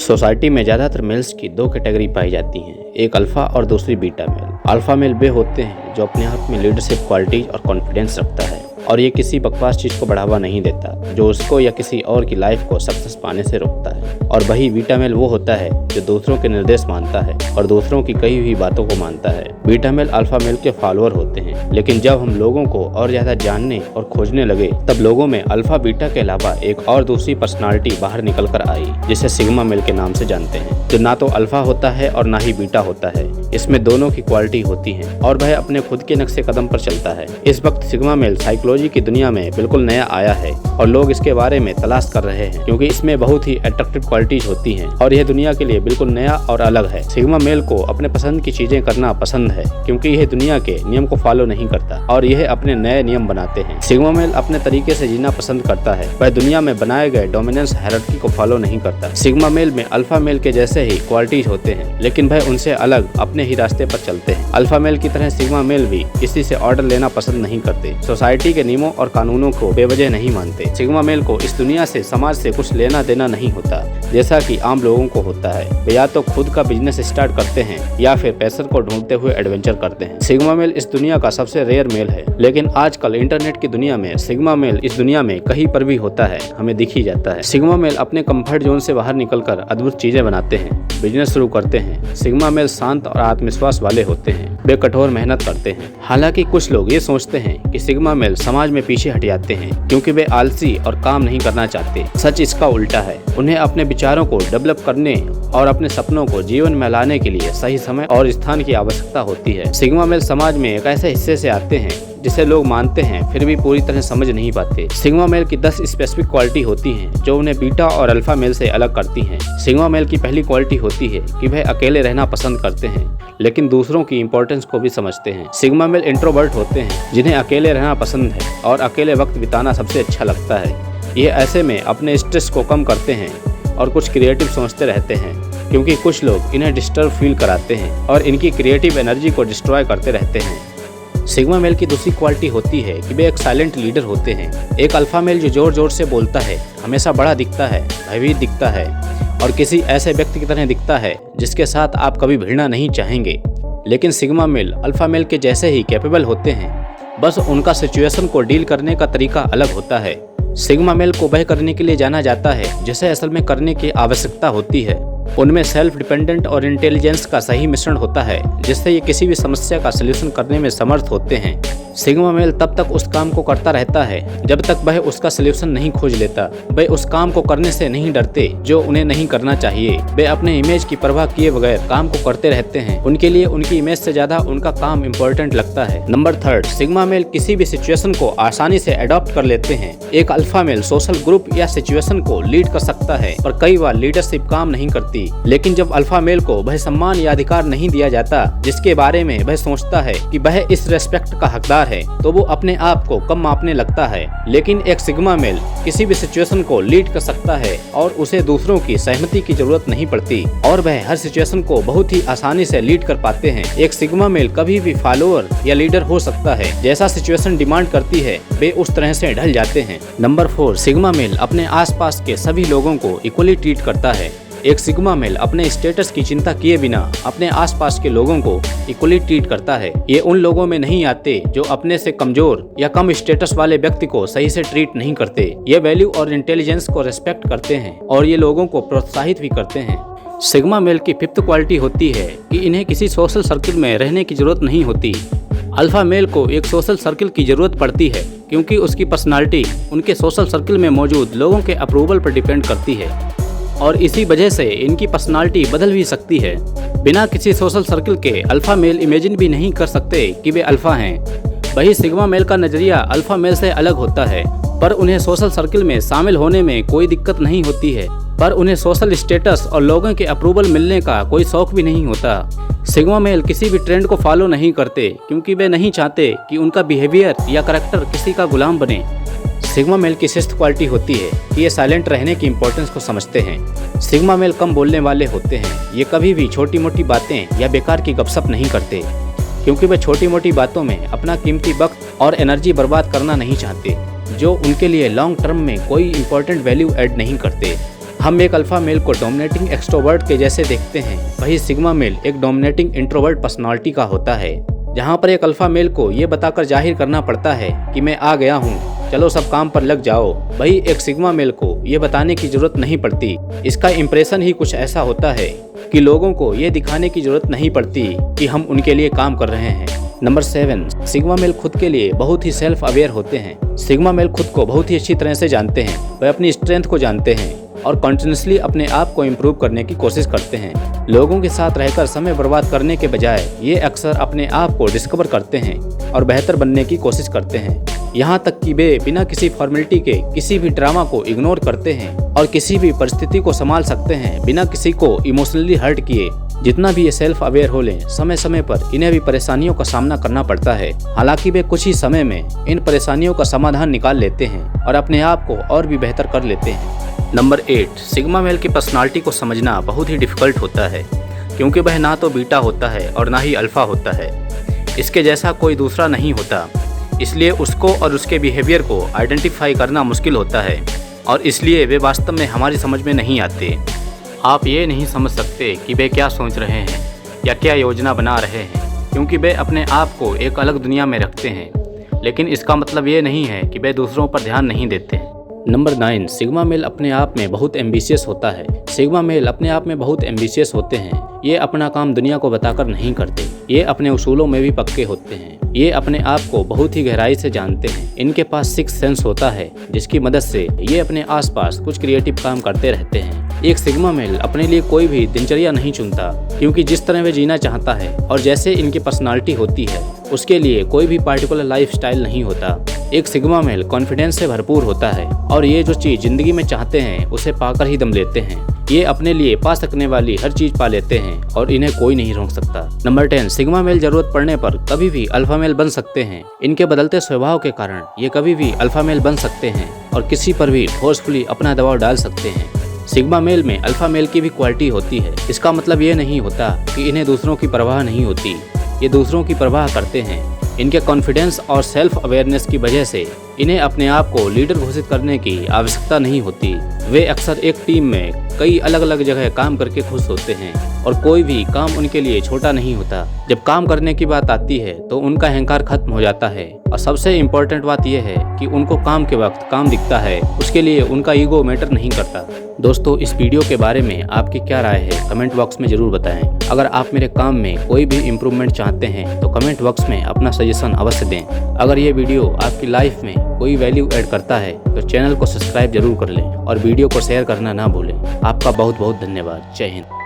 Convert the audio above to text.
Society में ज़्यादातर mails की दो कैटेगरी पाई जाती हैं, एक अल्फ़ा और दूसरी बीटा मेल। अल्फ़ा मेल वे होते हैं जो अपने आप में लीडरशिप क्वालिटीज और कॉन्फिडेंस रखता है और ये किसी बकवास चीज़ को बढ़ावा नहीं देता जो उसको या किसी और की लाइफ को सक्सेस पाने से रोकता है। और वही बीटा मेल वो होता है जो दूसरों के निर्देश मानता है और दूसरों की कही हुई बातों को मानता है। बीटा मेल अल्फ़ा मेल के फॉलोअर होते हैं, लेकिन जब हम लोगों को और ज़्यादा जानने और खोजने लगे तब लोगों में अल्फ़ा बीटा के अलावा एक और दूसरी पर्सनालिटी बाहर निकल कर आई जिसे सिग्मा मेल के नाम से जानते हैं, जो ना तो अल्फ़ा होता है और ना ही बीटा होता है। इसमें दोनों की क्वालिटी होती है और वह अपने खुद के नक्शे कदम पर चलता है। इस वक्त सिग्मा मेल साइकोलॉजी की दुनिया में बिल्कुल नया आया है और लोग इसके बारे में तलाश कर रहे हैं क्योंकि इसमें बहुत ही अट्रैक्टिव क्वालिटीज होती हैं और यह दुनिया के लिए बिल्कुल नया और अलग है। सिग्मा मेल को अपने पसंद की चीजें करना पसंद है क्योंकि यह दुनिया के नियम को फॉलो नहीं करता और यह अपने नए नियम बनाते हैं। सिग्मा मेल अपने तरीके से जीना पसंद करता है, वह दुनिया में बनाए गए डोमिनेंस हायरार्की को फॉलो नहीं करता। सिग्मा मेल में अल्फा मेल के जैसे ही क्वालिटीज होते हैं, लेकिन वह उनसे अलग अपने ही रास्ते पर चलते हैं। अल्फा मेल की तरह सिग्मा मेल भी किसी से ऑर्डर लेना पसंद नहीं करते, सोसाइटी के नियमों और कानूनों को बेवजह नहीं मानते। सिग्मा मेल को इस दुनिया से, समाज से कुछ लेना देना नहीं होता जैसा कि आम लोगों को होता है। वे या तो खुद का बिजनेस स्टार्ट करते हैं या फिर पैसे को ढूंढते हुए एडवेंचर करते हैं। सिग्मा मेल इस दुनिया का सबसे रेयर मेल है, लेकिन आजकल इंटरनेट की दुनिया में सिग्मा मेल इस दुनिया में कहीं पर भी होता है, हमें दिख ही जाता है। सिग्मा मेल अपने कंफर्ट जोन से बाहर निकलकर अद्भुत चीजें बनाते हैं, बिजनेस शुरू करते हैं। सिग्मा मेल शांत और आत्मविश्वास वाले होते हैं, वे कठोर मेहनत करते हैं। हालांकि कुछ लोग ये सोचते हैं कि सिग्मा मेल समाज में पीछे हट जाते हैं क्योंकि वे आलसी और काम नहीं करना चाहते। सच इसका उल्टा है, उन्हें अपने विचारों को डेवलप करने और अपने सपनों को जीवन में लाने के लिए सही समय और स्थान की आवश्यकता होती है। सिग्मा मेल समाज में एक ऐसे हिस्से से आते हैं जिसे लोग मानते हैं फिर भी पूरी तरह समझ नहीं पाते। सिग्मा मेल की 10 स्पेसिफिक क्वालिटी होती हैं जो उन्हें बीटा और अल्फा मेल से अलग करती हैं। सिग्मा मेल की पहली क्वालिटी होती है कि वह अकेले रहना पसंद करते हैं लेकिन दूसरों की इंपॉर्टेंस को भी समझते हैं। सिग्मा मेल इंट्रोवर्ट होते हैं जिन्हें अकेले रहना पसंद है और अकेले वक्त बिताना सबसे अच्छा लगता है। ये ऐसे में अपने स्ट्रेस को कम करते हैं और कुछ क्रिएटिव सोचते रहते हैं क्योंकि कुछ लोग इन्हें डिस्टर्ब फील कराते हैं और इनकी क्रिएटिव एनर्जी को डिस्ट्रॉय करते रहते हैं। सिग्मा मेल की दूसरी क्वालिटी होती है कि वे एक साइलेंट लीडर होते हैं। एक अल्फा मेल जो जोर जोर से बोलता है, हमेशा बड़ा दिखता है, भयभीत दिखता है और किसी ऐसे व्यक्ति की तरह दिखता है जिसके साथ आप कभी भिड़ना नहीं चाहेंगे। लेकिन सिग्मा मेल अल्फा मेल के जैसे ही कैपेबल होते हैं, बस उनका सिचुएशन को डील करने का तरीका अलग होता है। सिग्मा मेल को वह करने के लिए जाना जाता है जिसे असल में करने की आवश्यकता होती है। उनमें सेल्फ डिपेंडेंट और इंटेलिजेंस का सही मिश्रण होता है जिससे ये किसी भी समस्या का सलूशन करने में समर्थ होते हैं। सिग्मा मेल तब तक उस काम को करता रहता है जब तक वह उसका सलूशन नहीं खोज लेता। वे उस काम को करने से नहीं डरते जो उन्हें नहीं करना चाहिए। वे अपने इमेज की परवाह किए बगैर काम को करते रहते हैं। उनके लिए उनकी इमेज से ज्यादा उनका काम इम्पोर्टेंट लगता है। नंबर 3, सिग्मा मेल किसी भी सिचुएशन को आसानी से अडॉप्ट कर लेते हैं। एक अल्फा मेल सोशल ग्रुप या सिचुएशन को लीड कर सकता है पर कई बार लीडरशिप काम नहीं करती। लेकिन जब अल्फा मेल को वह सम्मान या अधिकार नहीं दिया जाता जिसके बारे में वह सोचता है कि वह इस रेस्पेक्ट का हकदार है, तो वो अपने आप को कम मापने लगता है। लेकिन एक सिग्मा मेल किसी भी सिचुएशन को लीड कर सकता है और उसे दूसरों की सहमति की जरूरत नहीं पड़ती और वह हर सिचुएशन को बहुत ही आसानी से लीड कर पाते हैं। एक सिग्मा मेल कभी भी फॉलोअर या लीडर हो सकता है, जैसा सिचुएशन डिमांड करती है वे उस तरह से ढल जाते हैं। नंबर 4, सिग्मा मेल अपने आसपास के सभी लोगों को इक्वली ट्रीट करता है। एक सिग्मा मेल अपने स्टेटस की चिंता किए बिना अपने आसपास के लोगों को इक्वली ट्रीट करता है। ये उन लोगों में नहीं आते जो अपने से कमजोर या कम स्टेटस वाले व्यक्ति को सही से ट्रीट नहीं करते। ये वैल्यू और इंटेलिजेंस को रेस्पेक्ट करते हैं और ये लोगों को प्रोत्साहित भी करते हैं। सिग्मा मेल की 5th क्वालिटी होती है कि इन्हें किसी सोशल सर्किल में रहने की जरूरत नहीं होती। अल्फा मेल को एक सोशल सर्किल की जरूरत पड़ती है क्योंकि उसकी पर्सनालिटी उनके सोशल सर्किल में मौजूद लोगों के अप्रूवल पर डिपेंड करती है और इसी वजह से इनकी पर्सनालिटी बदल भी सकती है। बिना किसी सोशल सर्किल के अल्फा मेल इमेजिन भी नहीं कर सकते कि वे अल्फा हैं। वही सिग्मा मेल का नजरिया अल्फा मेल से अलग होता है, पर उन्हें सोशल सर्किल में शामिल होने में कोई दिक्कत नहीं होती है, पर उन्हें सोशल स्टेटस और लोगों के अप्रूवल मिलने का कोई शौक भी नहीं होता। सिग्मा मेल किसी भी ट्रेंड को फॉलो नहीं करते क्योंकि वे नहीं चाहते कि उनका बिहेवियर या करैक्टर किसी का गुलाम बने। सिग्मा मेल की 6th क्वालिटी होती है कि ये साइलेंट रहने की इंपॉर्टेंस को समझते हैं। सिग्मा मेल कम बोलने वाले होते हैं। ये कभी भी छोटी मोटी बातें या बेकार की गपशप नहीं करते क्योंकि वे छोटी मोटी बातों में अपना कीमती वक्त और एनर्जी बर्बाद करना नहीं चाहते जो उनके लिए लॉन्ग टर्म में कोई इंपॉर्टेंट वैल्यू ऐड नहीं करते। हम एक अल्फा मेल को डोमिनेटिंग एक्सट्रोवर्ट के जैसे देखते हैं, वही सिग्मा मेल एक डोमिनेटिंग इंट्रोवर्ट पर्सनालिटी का होता है, जहाँ पर एक अल्फा मेल को ये बताकर जाहिर करना पड़ता है कि मैं आ गया हूँ, चलो सब काम पर लग जाओ। वही एक सिग्मा मेल को ये बताने की जरूरत नहीं पड़ती। इसका इंप्रेशन ही कुछ ऐसा होता है कि लोगों को ये दिखाने की जरूरत नहीं पड़ती कि हम उनके लिए काम कर रहे हैं। नंबर 7, सिग्मा मेल खुद के लिए बहुत ही सेल्फ अवेयर होते हैं। सिग्मा मेल खुद को बहुत ही अच्छी तरह से जानते हैं, वह अपनी स्ट्रेंथ को जानते हैं और कंटिन्यूसली अपने आप को इम्प्रूव करने की कोशिश करते हैं। लोगों के साथ रहकर समय बर्बाद करने के बजाय ये अक्सर अपने आप को डिस्कवर करते हैं और बेहतर बनने की कोशिश करते हैं। यहाँ तक कि वे बिना किसी फॉर्मेलिटी के किसी भी ड्रामा को इग्नोर करते हैं और किसी भी परिस्थिति को संभाल सकते हैं बिना किसी को इमोशनली हर्ट किए। जितना भी ये सेल्फ अवेयर हो लें, समय समय पर इन्हें भी परेशानियों का सामना करना पड़ता है। हालांकि वे कुछ ही समय में इन परेशानियों का समाधान निकाल लेते हैं और अपने आप को और भी बेहतर कर लेते हैं। नंबर 8, सिग्मा मेल की पर्सनालिटी को समझना बहुत ही डिफिकल्ट होता है, क्योंकि वह ना तो बीटा होता है और ना ही अल्फा होता है। इसके जैसा कोई दूसरा नहीं होता, इसलिए उसको और उसके बिहेवियर को आइडेंटिफाई करना मुश्किल होता है और इसलिए वे वास्तव में हमारी समझ में नहीं आते। आप ये नहीं समझ सकते कि वे क्या सोच रहे हैं या क्या योजना बना रहे हैं, क्योंकि वे अपने आप को एक अलग दुनिया में रखते हैं, लेकिन इसका मतलब ये नहीं है कि वे दूसरों पर ध्यान नहीं देते। नंबर 9, सिग्मा मेल अपने आप में बहुत एम्बिशियस होता है। सिग्मा मेल अपने आप में बहुत एम्बिशियस होते हैं। ये अपना काम दुनिया को बताकर नहीं करते, ये अपने उसूलों में भी पक्के होते हैं। ये अपने आप को बहुत ही गहराई से जानते हैं। इनके पास सिक्स्थ सेंस होता है, जिसकी मदद से ये अपने आसपास कुछ क्रिएटिव काम करते रहते हैं। एक सिग्मा मेल अपने लिए कोई भी दिनचर्या नहीं चुनता, क्योंकि जिस तरह वे जीना चाहता है और जैसे इनकी पर्सनालिटी होती है, उसके लिए कोई भी पार्टिकुलर लाइफ स्टाइल नहीं होता। एक सिग्मा मेल कॉन्फिडेंस से भरपूर होता है और ये जो चीज़ जिंदगी में चाहते हैं उसे पाकर ही दम लेते हैं। ये अपने लिए पा सकने वाली हर चीज़ पा लेते हैं और इन्हें कोई नहीं रोक सकता। नंबर 10, सिग्मा मेल जरूरत पड़ने पर कभी भी अल्फा मेल बन सकते हैं। इनके बदलते स्वभाव के कारण ये कभी भी अल्फा मेल बन सकते हैं और किसी पर भी फोर्सफुली अपना दबाव डाल सकते हैं। सिग्मा मेल में अल्फा मेल की भी क्वालिटी होती है। इसका मतलब ये नहीं होता कि इन्हें दूसरों की परवाह नहीं होती, ये दूसरों की परवाह करते हैं। इनके कॉन्फिडेंस और सेल्फ अवेयरनेस की वजह से इन्हें अपने आप को लीडर घोषित करने की आवश्यकता नहीं होती। वे अक्सर एक टीम में कई अलग अलग जगह काम करके खुश होते हैं और कोई भी काम उनके लिए छोटा नहीं होता। जब काम करने की बात आती है तो उनका अहंकार खत्म हो जाता है और सबसे इम्पोर्टेंट बात यह है कि उनको काम के वक्त काम दिखता है, उसके लिए उनका ईगो मैटर नहीं करता। दोस्तों, इस वीडियो के बारे में आपकी क्या राय है कमेंट बॉक्स में जरूर बताएं। अगर आप मेरे काम में कोई भी इम्प्रूवमेंट चाहते हैं तो कमेंट बॉक्स में अपना सजेशन अवश्य दें। अगर ये वीडियो आपकी लाइफ में कोई वैल्यू ऐड करता है तो चैनल को सब्सक्राइब जरूर कर लें और वीडियो को शेयर करना ना भूलें। आपका बहुत बहुत धन्यवाद। जय हिंद।